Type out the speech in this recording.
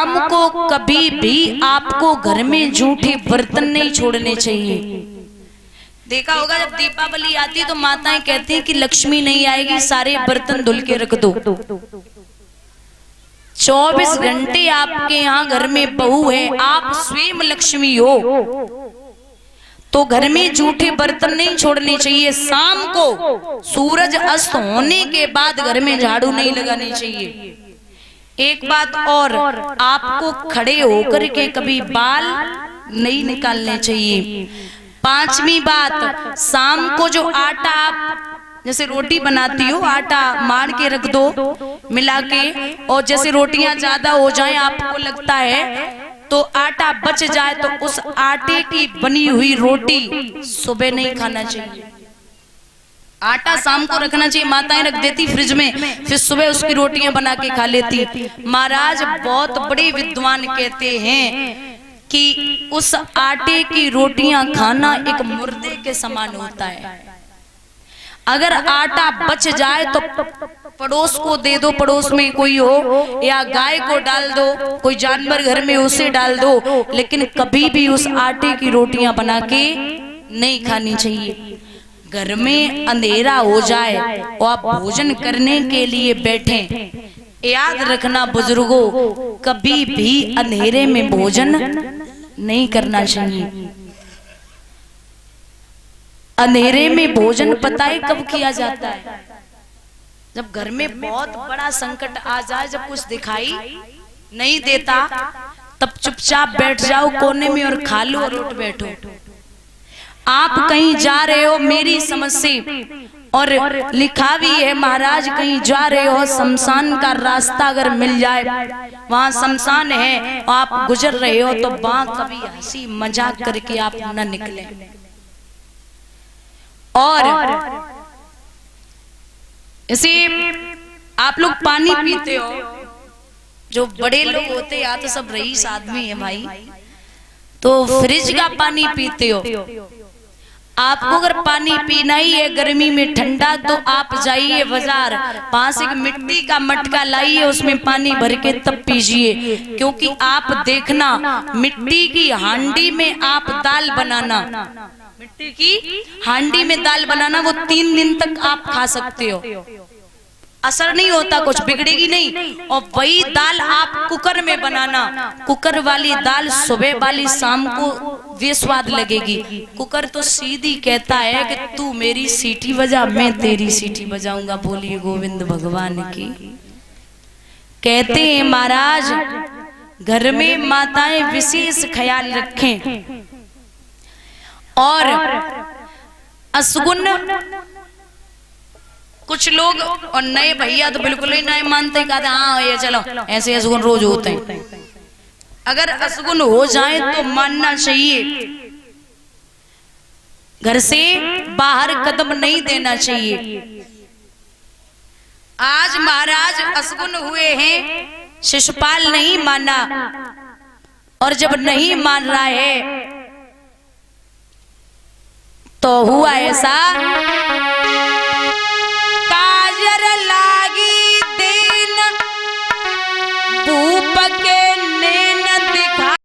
हमको कभी भी आपको घर में जूठे बर्तन नहीं छोड़ने चाहिए। देखा होगा जब दीपावली आती तो माताएं कहती हैं कि लक्ष्मी नहीं आएगी, सारे बर्तन धुल के रख दो। 24 घंटे आपके यहाँ घर में बहू है, आप स्वयं लक्ष्मी हो, तो घर में जूठे बर्तन नहीं छोड़ने चाहिए। शाम को सूरज अस्त होने के बाद घर में झाड़ू नहीं लगानी चाहिए। एक बात और, आपको खड़े होकर के कभी बाल नहीं निकालने चाहिए। 5वीं बात, शाम को जो आटा आप जैसे रोटी बनाती हो, आटा मार के रख दो मिला के, और जैसे रोटियां ज्यादा हो जाएं आपको लगता है तो आटा बच जाए तो उस आटे की बनी हुई रोटी सुबह नहीं खाना चाहिए। आटा शाम को रखना चाहिए। माताएं रख देती फ्रिज में, फिर सुबह उसकी रोटियां बना के खा लेती। महाराज बहुत बड़े विद्वान कहते हैं कि उस आटे की रोटियां खाना एक मुर्दे के समान होता है। अगर आटा बच जाए तो पड़ोस को दे दो, पड़ोस में कोई हो, या गाय को डाल दो, कोई जानवर घर में उसे डाल दो, लेकिन कभी भी उस आटे की रोटियां बना के नहीं खानी चाहिए। घर में अंधेरा हो जाए और आप भोजन करने के लिए बैठे, याद रखना बुजुर्गों, कभी भी अंधेरे में भोजन नहीं करना चाहिए। अंधेरे में भोजन पता है कब किया जाता है? जब घर में बहुत बड़ा संकट आ जाए, जब कुछ दिखाई नहीं देता, तब चुपचाप बैठ जाओ कोने में और खा लो और उठ बैठो। आप कहीं जा रहे हो मेरी समझ से, और लिखा भी है महाराज कहीं जा रहे हो, शमशान का रास्ता अगर मिल जाए, वहां शमशान है और आप गुजर रहे हो, तो वहां कभी हंसी मजाक करके आप न निकले। और इसे आप लोग पानी पीते हो, जो बड़े लोग होते हैं, या तो सब रईस आदमी है भाई, तो फ्रिज का पानी पीते हो। आपको अगर पानी पीना ही है गर्मी में ठंडा, तो आप जाइए बाजार, पास एक मिट्टी का मटका लाइए, उसमें पानी भर के तब पीजिए। क्योंकि आप देखना, मिट्टी की हांडी में आप दाल बनाना, मिट्टी की हांडी में दाल बनाना, वो 3 दिन तक आप खा सकते हो, असर नहीं होता, कुछ बिगड़ेगी नहीं। और वही दाल आप कुकर में बनाना, कुकर वाली दाल सुबह वाली शाम को वे स्वाद लगेगी। कुकर तो सीधी कहता है कि तू मेरी सीटी बजा, मैं तेरी सीटी बजाऊंगा। बोलिए गोविंद भगवान की। कहते हैं महाराज घर में माताएं विशेष ख्याल रखें, और असगुन कुछ लोग, और नए भैया तो बिल्कुल ही नहीं मानते, कहते हाँ ये चलो ऐसे असगुन रोज होते हैं। अगर असगुन हो जाए तो मानना चाहिए, घर से बाहर कदम नहीं देना चाहिए। आज महाराज असगुन हुए हैं, शिशुपाल नहीं माना, और जब नहीं मान रहा है तो हुआ ऐसा